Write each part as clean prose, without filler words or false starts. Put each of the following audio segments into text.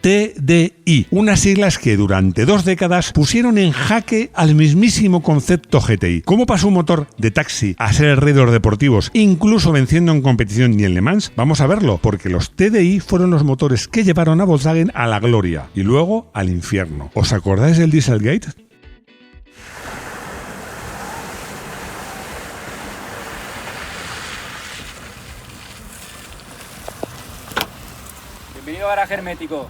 TDI, unas siglas que durante 2 décadas pusieron en jaque al mismísimo concepto GTI. ¿Cómo pasó un motor de taxi a ser el rey de los deportivos, incluso venciendo en competición y en Le Mans? Vamos a verlo, porque los TDI fueron los motores que llevaron a Volkswagen a la gloria y luego al infierno. ¿Os acordáis del Dieselgate? Bienvenido a Garaje Hermético.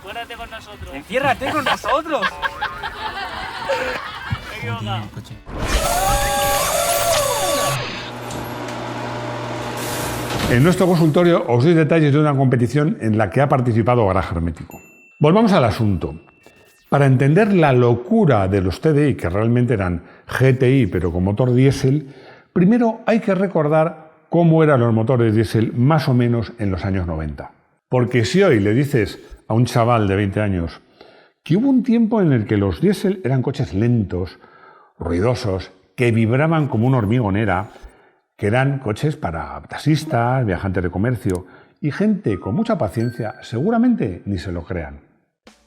Fuérate con nosotros. ¡Enciérrate con nosotros! Me he equivocado. En nuestro consultorio os doy detalles de una competición en la que ha participado Garaje Hermético. Volvamos al asunto. Para entender la locura de los TDI, que realmente eran GTI pero con motor diésel, primero hay que recordar cómo eran los motores diésel más o menos en los años 90. Porque si hoy le dices a un chaval de 20 años que hubo un tiempo en el que los diésel eran coches lentos, ruidosos, que vibraban como una hormigonera, que eran coches para taxistas, viajantes de comercio y gente con mucha paciencia, seguramente ni se lo crean.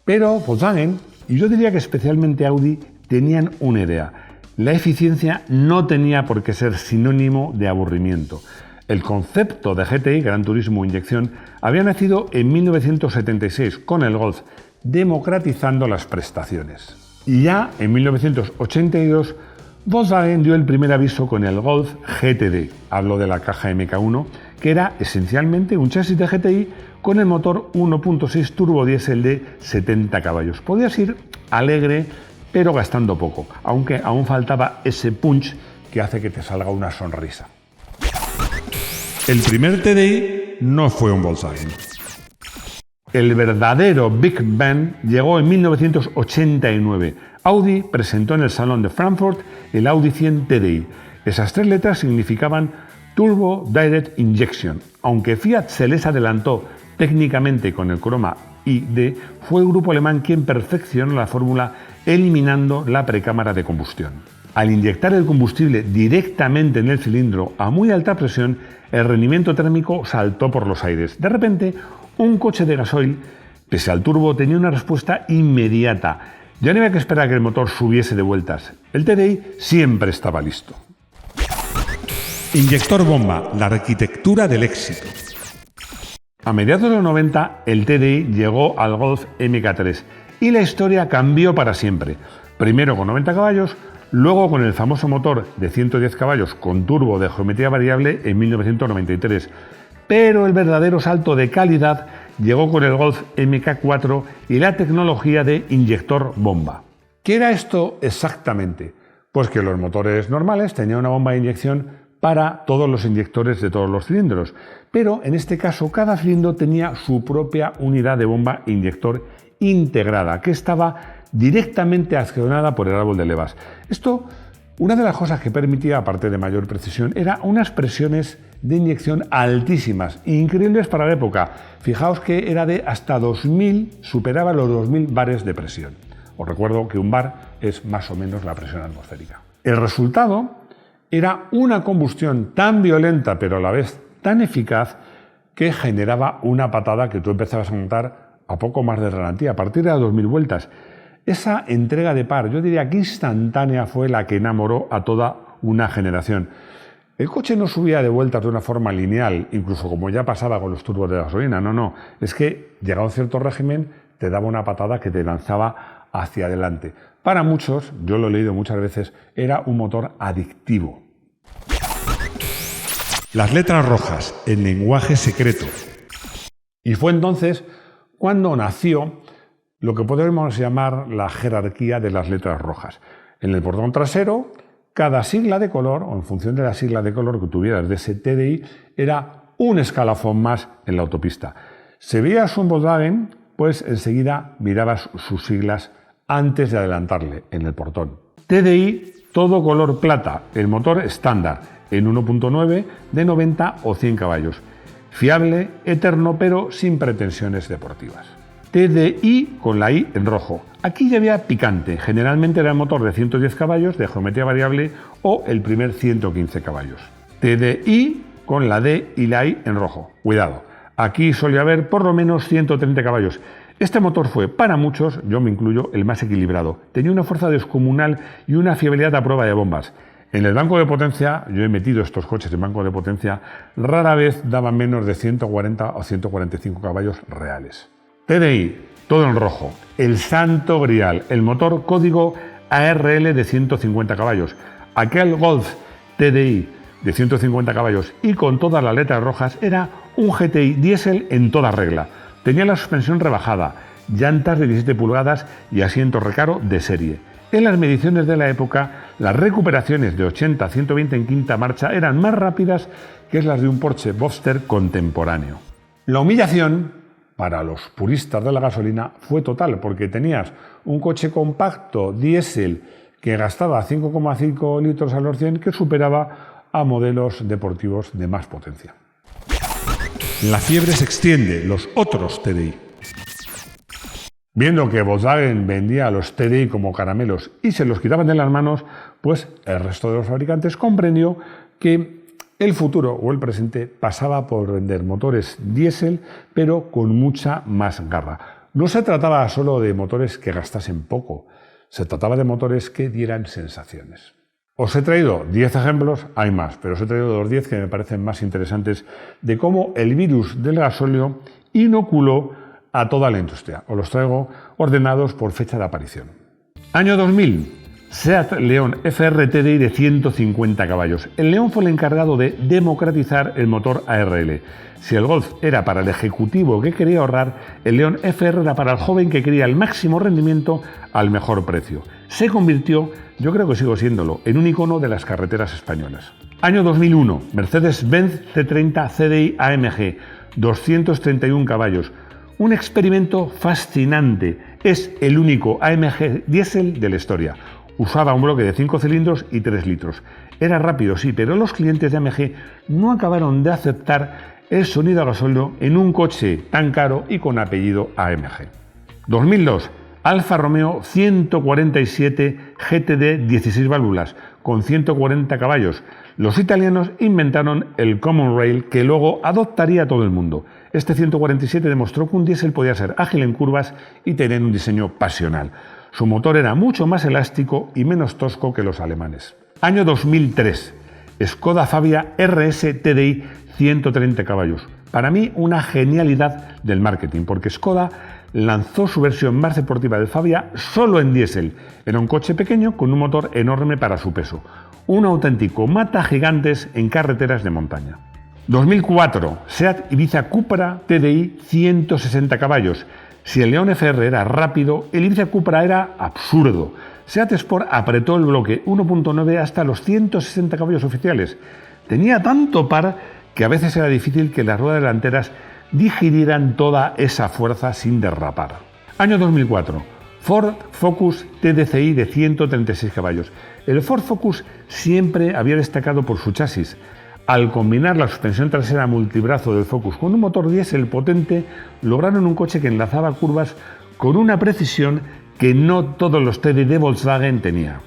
Pero Volkswagen, y yo diría que especialmente Audi, tenían una idea. La eficiencia no tenía por qué ser sinónimo de aburrimiento. El concepto de GTI, Gran Turismo Inyección, había nacido en 1976 con el Golf, democratizando las prestaciones. Y ya en 1982, Volkswagen dio el primer aviso con el Golf GTD, hablo de la caja MK1, que era esencialmente un chasis de GTI con el motor 1.6 turbodiesel de 70 caballos. Podías ir alegre, pero gastando poco, aunque aún faltaba ese punch que hace que te salga una sonrisa. El primer TDI no fue un Volkswagen. El verdadero Big Bang llegó en 1989. Audi presentó en el Salón de Frankfurt el Audi 100 TDI. Esas 3 letras significaban Turbo Direct Injection. Aunque Fiat se les adelantó técnicamente con el croma ID, fue el grupo alemán quien perfeccionó la fórmula eliminando la precámara de combustión. Al inyectar el combustible directamente en el cilindro a muy alta presión, el rendimiento térmico saltó por los aires. De repente, un coche de gasoil, pese al turbo, tenía una respuesta inmediata. Ya no había que esperar a que el motor subiese de vueltas. El TDI siempre estaba listo. Inyector bomba, la arquitectura del éxito. A mediados de los 90, el TDI llegó al Golf MK3 y la historia cambió para siempre. Primero con 90 caballos, luego con el famoso motor de 110 caballos con turbo de geometría variable en 1993. Pero el verdadero salto de calidad llegó con el Golf MK4 y la tecnología de inyector bomba. ¿Qué era esto exactamente? Pues que los motores normales tenían una bomba de inyección para todos los inyectores de todos los cilindros, pero en este caso cada cilindro tenía su propia unidad de bomba inyector integrada, que estaba directamente accionada por el árbol de levas. Esto, una de las cosas que permitía, aparte de mayor precisión, era unas presiones de inyección altísimas, increíbles para la época. Fijaos que era de hasta 2000, superaba los 2000 bares de presión. Os recuerdo que un bar es más o menos la presión atmosférica. El resultado era una combustión tan violenta, pero a la vez tan eficaz, que generaba una patada que tú empezabas a notar a poco más de ralentía, a partir de las 2000 vueltas. Esa entrega de par, yo diría que instantánea, fue la que enamoró a toda una generación. El coche no subía de vueltas de una forma lineal, incluso como ya pasaba con los turbos de gasolina, no. Es que, llegado a un cierto régimen, te daba una patada que te lanzaba hacia adelante. Para muchos, yo lo he leído muchas veces, era un motor adictivo. Las letras rojas, el lenguaje secreto. Y fue entonces cuando nació lo que podemos llamar la jerarquía de las letras rojas. En el portón trasero, cada sigla de color, o en función de la sigla de color que tuvieras de ese TDI, era un escalafón más en la autopista. Si veías un Volkswagen, pues enseguida mirabas sus siglas antes de adelantarle en el portón. TDI, todo color plata, el motor estándar, en 1.9 de 90 o 100 caballos. Fiable, eterno, pero sin pretensiones deportivas. TDI con la I en rojo. Aquí ya había picante, generalmente era el motor de 110 caballos de geometría variable o el primer 115 caballos. TDI con la D y la I en rojo. Cuidado, aquí solía haber por lo menos 130 caballos. Este motor fue, para muchos, yo me incluyo, el más equilibrado. Tenía una fuerza descomunal y una fiabilidad a prueba de bombas. En el banco de potencia, yo he metido estos coches en banco de potencia, rara vez daban menos de 140 o 145 caballos reales. TDI, todo en rojo, el santo grial, el motor código ARL de 150 caballos. Aquel Golf TDI de 150 caballos y con todas las letras rojas era un GTI diésel en toda regla. Tenía la suspensión rebajada, llantas de 17 pulgadas y asiento recaro de serie. En las mediciones de la época, las recuperaciones de 80 a 120 en quinta marcha eran más rápidas que las de un Porsche Boxster contemporáneo. La humillación para los puristas de la gasolina fue total, porque tenías un coche compacto diésel que gastaba 5,5 litros a los 100 que superaba a modelos deportivos de más potencia. La fiebre se extiende, los otros TDI. Viendo que Volkswagen vendía a los TDI como caramelos y se los quitaban de las manos, pues el resto de los fabricantes comprendió que el futuro o el presente pasaba por vender motores diésel, pero con mucha más garra. No se trataba solo de motores que gastasen poco, se trataba de motores que dieran sensaciones. Os he traído 10 ejemplos, hay más, pero os he traído los 10 que me parecen más interesantes de cómo el virus del gasóleo inoculó a toda la industria. Os los traigo ordenados por fecha de aparición. Año 2000. SEAT León FR TDI de 150 caballos. El León fue el encargado de democratizar el motor ARL. Si el Golf era para el ejecutivo que quería ahorrar, el León FR era para el joven que quería el máximo rendimiento al mejor precio. Se convirtió, yo creo que sigo siéndolo, en un icono de las carreteras españolas. Año 2001. Mercedes-Benz C30 CDI AMG, 231 caballos. Un experimento fascinante. Es el único AMG diésel de la historia. Usaba un bloque de 5 cilindros y 3 litros. Era rápido, sí, pero los clientes de AMG no acabaron de aceptar el sonido a gasóleo en un coche tan caro y con apellido AMG. 2002. Alfa Romeo 147 GTD 16 válvulas con 140 caballos. Los italianos inventaron el Common Rail que luego adoptaría todo el mundo. Este 147 demostró que un diésel podía ser ágil en curvas y tener un diseño pasional. Su motor era mucho más elástico y menos tosco que los alemanes. Año 2003. Skoda Fabia RS TDI 130 caballos. Para mí una genialidad del marketing, porque Skoda lanzó su versión más deportiva del Fabia solo en diésel. Era un coche pequeño con un motor enorme para su peso. Un auténtico mata gigantes en carreteras de montaña. 2004. SEAT Ibiza Cupra TDI 160 caballos. Si el León FR era rápido, el Ibiza Cupra era absurdo. SEAT Sport apretó el bloque 1.9 hasta los 160 caballos oficiales. Tenía tanto par que a veces era difícil que las ruedas delanteras digirieran toda esa fuerza sin derrapar. Año 2004. Ford Focus TDCi de 136 caballos. El Ford Focus siempre había destacado por su chasis. Al combinar la suspensión trasera multibrazo del Focus con un motor diésel potente, lograron un coche que enlazaba curvas con una precisión que no todos los TDI de Volkswagen tenía.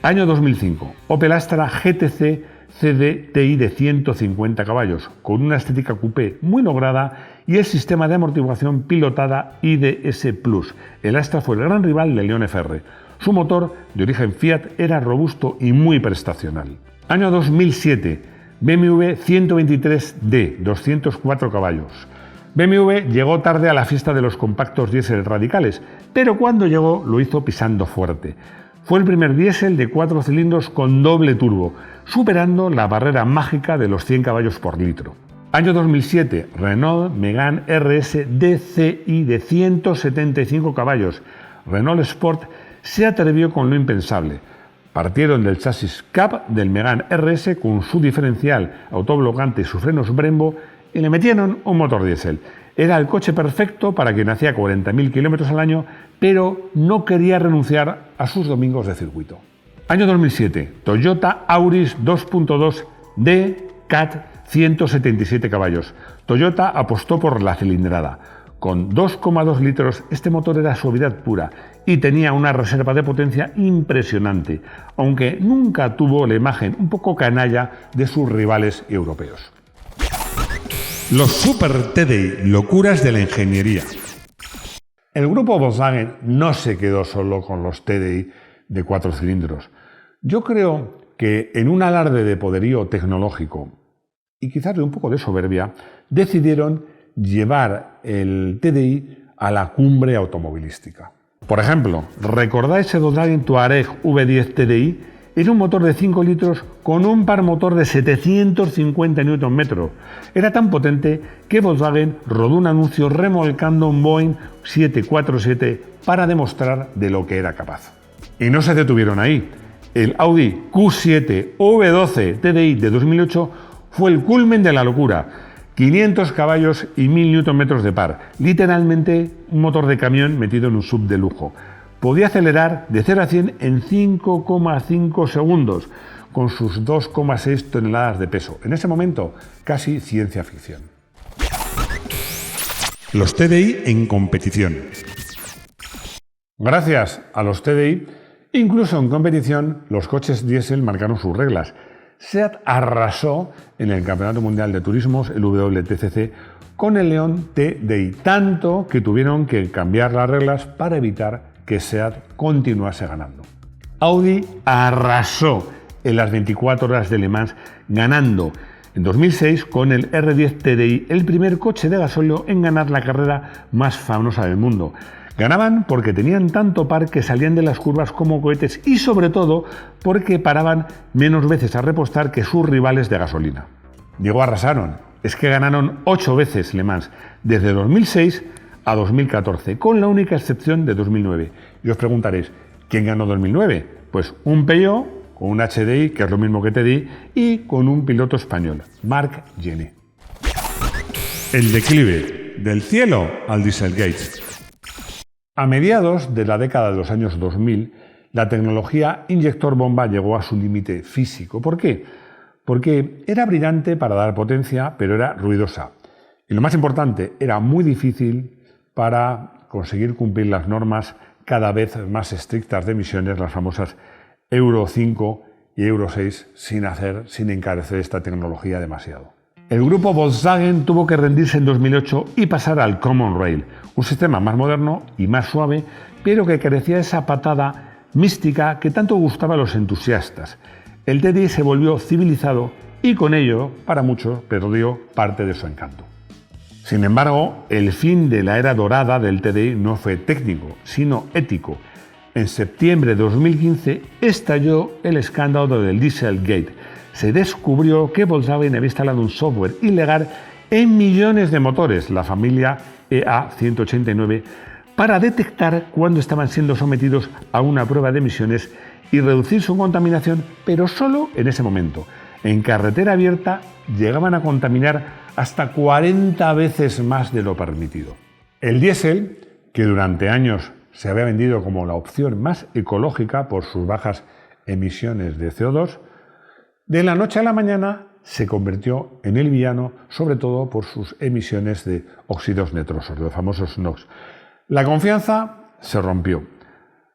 Año 2005. Opel Astra GTC CDTi de 150 caballos, con una estética coupé muy lograda y el sistema de amortiguación pilotada IDS Plus. El Astra fue el gran rival del León FR. Su motor, de origen Fiat, era robusto y muy prestacional. Año 2007. BMW 123D, 204 caballos. BMW llegó tarde a la fiesta de los compactos diésel radicales, pero cuando llegó lo hizo pisando fuerte. Fue el primer diésel de 4 cilindros con doble turbo, superando la barrera mágica de los 100 caballos por litro. Año 2007, Renault Megane RS DCi de 175 caballos. Renault Sport se atrevió con lo impensable. Partieron del chasis cab del Megane RS con su diferencial autoblocante y sus frenos Brembo y le metieron un motor diésel. Era el coche perfecto para quien hacía 40.000 kilómetros al año, pero no quería renunciar a sus domingos de circuito. Año 2007. Toyota Auris 2.2D CAT 177 caballos. Toyota apostó por la cilindrada. Con 2,2 litros, este motor era suavidad pura y tenía una reserva de potencia impresionante, aunque nunca tuvo la imagen un poco canalla de sus rivales europeos. Los Super TDI, locuras de la ingeniería. El grupo Volkswagen no se quedó solo con los TDI de 4 cilindros. Yo creo que en un alarde de poderío tecnológico y quizás de un poco de soberbia, decidieron llevar el TDI a la cumbre automovilística. Por ejemplo, ¿recordáis el Volkswagen Touareg V10 TDI? Es un motor de 5 litros con un par motor de 750 Nm. Era tan potente que Volkswagen rodó un anuncio remolcando un Boeing 747 para demostrar de lo que era capaz. Y no se detuvieron ahí. El Audi Q7 V12 TDI de 2008 fue el culmen de la locura. 500 caballos y 1000 Nm de par. Literalmente un motor de camión metido en un SUV de lujo. Podía acelerar de 0 a 100 en 5,5 segundos, con sus 2,6 toneladas de peso. En ese momento, casi ciencia ficción. Los TDI en competición. Gracias a los TDI, incluso en competición, los coches diésel marcaron sus reglas. SEAT arrasó en el Campeonato Mundial de Turismos, el WTCC, con el León TDI, tanto que tuvieron que cambiar las reglas para evitar que SEAT continuase ganando. Audi arrasó en las 24 horas de Le Mans, ganando en 2006 con el R10 TDI, el primer coche de gasóleo en ganar la carrera más famosa del mundo. Ganaban porque tenían tanto par que salían de las curvas como cohetes y sobre todo porque paraban menos veces a repostar que sus rivales de gasolina. Digo arrasaron, es que ganaron 8 veces Le Mans, desde 2006 a 2014, con la única excepción de 2009. Y os preguntaréis, ¿quién ganó 2009? Pues un Peugeot con un HDI, que es lo mismo que TDI, y con un piloto español, Marc Gené. El declive del cielo al Dieselgate. A mediados de la década de los años 2000, la tecnología inyector bomba llegó a su límite físico. ¿Por qué? Porque era brillante para dar potencia, pero era ruidosa. Y lo más importante, era muy difícil para conseguir cumplir las normas cada vez más estrictas de emisiones, las famosas Euro 5 y Euro 6, sin encarecer esta tecnología demasiado. El grupo Volkswagen tuvo que rendirse en 2008 y pasar al Common Rail, un sistema más moderno y más suave, pero que carecía de esa patada mística que tanto gustaba a los entusiastas. El TDI se volvió civilizado y con ello, para muchos, perdió parte de su encanto. Sin embargo, el fin de la era dorada del TDI no fue técnico, sino ético. En septiembre de 2015 estalló el escándalo del Dieselgate. Se descubrió que Volkswagen había instalado un software ilegal en millones de motores, la familia EA189, para detectar cuándo estaban siendo sometidos a una prueba de emisiones y reducir su contaminación, pero solo en ese momento. En carretera abierta llegaban a contaminar hasta 40 veces más de lo permitido. El diésel, que durante años se había vendido como la opción más ecológica por sus bajas emisiones de CO2, de la noche a la mañana se convirtió en el villano, sobre todo por sus emisiones de óxidos nitrosos, los famosos NOx. La confianza se rompió.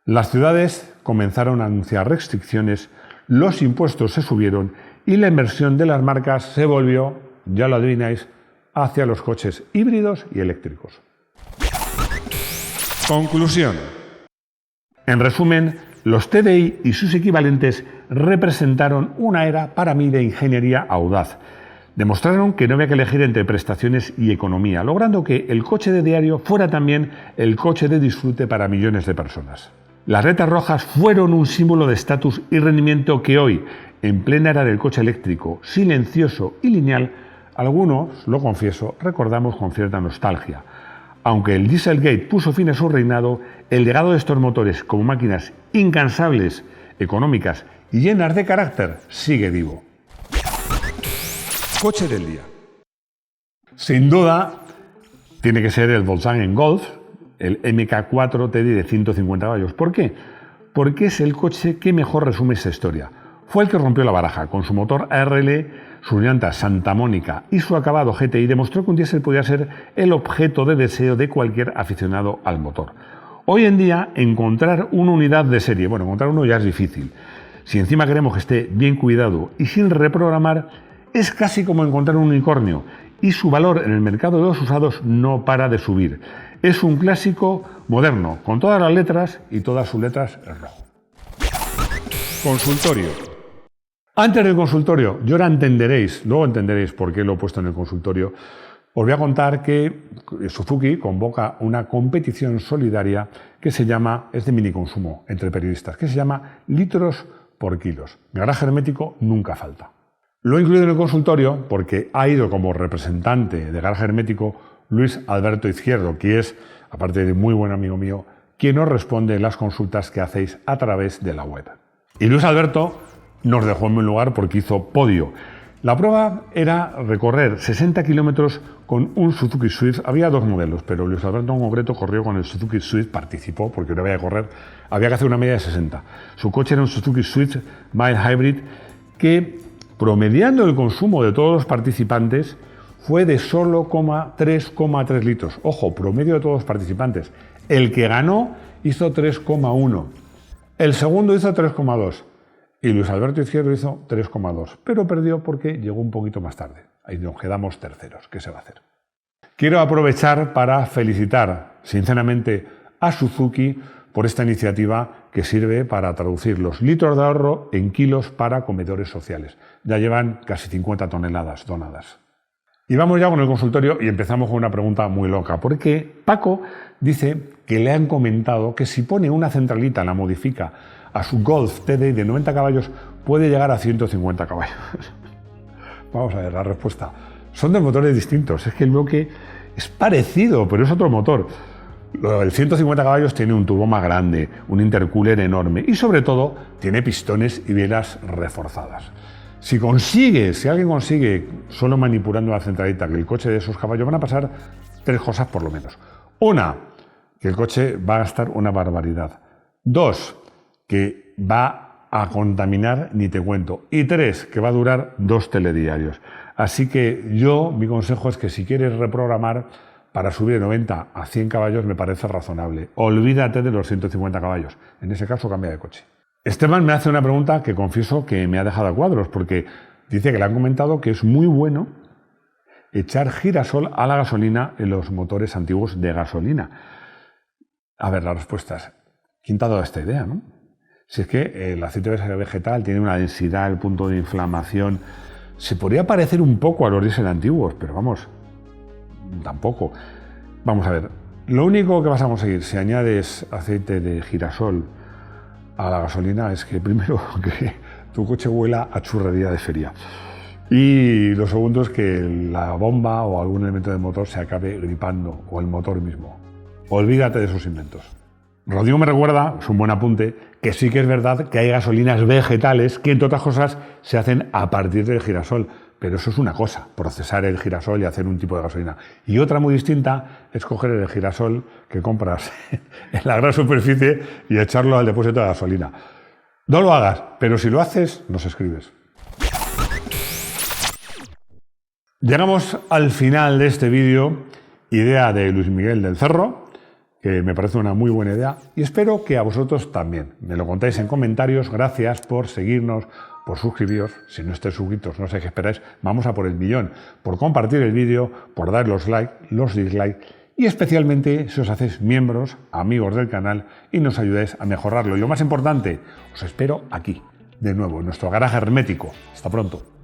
Las ciudades comenzaron a anunciar restricciones, los impuestos se subieron y la inversión de las marcas se volvió, ya lo adivináis, hacia los coches híbridos y eléctricos. Conclusión. En resumen, los TDI y sus equivalentes representaron una era para mí de ingeniería audaz. Demostraron que no había que elegir entre prestaciones y economía, logrando que el coche de diario fuera también el coche de disfrute para millones de personas. Las letras rojas fueron un símbolo de estatus y rendimiento que hoy, en plena era del coche eléctrico, silencioso y lineal, algunos, lo confieso, recordamos con cierta nostalgia. Aunque el Dieselgate puso fin a su reinado, el legado de estos motores como máquinas incansables, económicas y llenas de carácter sigue vivo. Coche del día. Sin duda, tiene que ser el Volkswagen Golf, el MK4 TDI de 150 caballos. ¿Por qué? Porque es el coche que mejor resume esta historia. Fue el que rompió la baraja. Con su motor ARL, sus llantas Santa Mónica y su acabado GTI demostró que un diésel podía ser el objeto de deseo de cualquier aficionado al motor. Hoy en día, encontrar una unidad de serie, encontrar uno ya es difícil. Si encima queremos que esté bien cuidado y sin reprogramar, es casi como encontrar un unicornio y su valor en el mercado de los usados no para de subir. Es un clásico moderno, con todas las letras y todas sus letras en rojo. Consultorio. Antes del consultorio, y ahora luego entenderéis por qué lo he puesto en el consultorio, os voy a contar que Suzuki convoca una competición solidaria que se llama, es de miniconsumo entre periodistas, que se llama litros por kilos. Garaje hermético nunca falta. Lo he incluido en el consultorio porque ha ido como representante de Garaje Hermético Luis Alberto Izquierdo, que es, aparte de muy buen amigo mío, quien os responde las consultas que hacéis a través de la web. Y Luis Alberto nos dejó en buen lugar porque hizo podio. La prueba era recorrer 60 kilómetros con un Suzuki Swift. Había dos modelos, pero Luis Alberto en concreto corrió con el Suzuki Swift, participó porque no había que correr, había que hacer una media de 60. Su coche era un Suzuki Swift Mild Hybrid que, promediando el consumo de todos los participantes, fue de solo 3,3 litros. Ojo, promedio de todos los participantes. El que ganó hizo 3,1. El segundo hizo 3,2. Y Luis Alberto Izquierdo hizo 3,2. Pero perdió porque llegó un poquito más tarde. Ahí nos quedamos terceros. ¿Qué se va a hacer? Quiero aprovechar para felicitar sinceramente a Suzuki por esta iniciativa que sirve para traducir los litros de ahorro en kilos para comedores sociales. Ya llevan casi 50 toneladas donadas. Y vamos ya con el consultorio y empezamos con una pregunta muy loca, porque Paco dice que le han comentado que si pone una centralita, la modifica a su Golf TDI de 90 caballos, puede llegar a 150 caballos. Vamos a ver la respuesta. Son de motores distintos, es que el bloque es parecido, pero es otro motor. El 150 caballos tiene un turbo más grande, un intercooler enorme y sobre todo tiene pistones y bielas reforzadas. Si alguien consigue, solo manipulando la centralita, que el coche de esos caballos, van a pasar tres cosas por lo menos. Una, que el coche va a gastar una barbaridad. Dos, que va a contaminar, ni te cuento. Y tres, que va a durar 2 telediarios. Así que mi consejo es que si quieres reprogramar para subir de 90 a 100 caballos me parece razonable. Olvídate de los 150 caballos. En ese caso, cambia de coche. Esteban me hace una pregunta que confieso que me ha dejado a cuadros, porque dice que le han comentado que es muy bueno echar girasol a la gasolina en los motores antiguos de gasolina. A ver, la respuesta es, ¿quién te ha dado esta idea, no? Si es que el aceite vegetal tiene una densidad, el punto de inflamación, se podría parecer un poco a los diésel antiguos, pero vamos, tampoco. Vamos a ver, lo único que vas a conseguir si añades aceite de girasol a la gasolina es que primero que tu coche huela a churrería de feria y lo segundo es que la bomba o algún elemento del motor se acabe gripando o el motor mismo. Olvídate de esos inventos. Rodrigo me recuerda, es un buen apunte, que sí que es verdad que hay gasolinas vegetales que entre otras cosas se hacen a partir del girasol, pero eso es una cosa, procesar el girasol y hacer un tipo de gasolina. Y otra muy distinta es coger el girasol que compras en la gran superficie y echarlo al depósito de gasolina. No lo hagas, pero si lo haces, nos escribes. Llegamos al final de este vídeo, idea de Luis Miguel del Cerro, que me parece una muy buena idea y espero que a vosotros también. Me lo contáis en comentarios. Gracias por seguirnos, por suscribiros. Si no estáis suscritos, no sé qué esperáis. Vamos a por el 1.000.000. Por compartir el vídeo, por dar los likes, los dislikes y especialmente si os hacéis miembros, amigos del canal y nos ayudáis a mejorarlo. Y lo más importante, os espero aquí, de nuevo, en nuestro garaje hermético. Hasta pronto.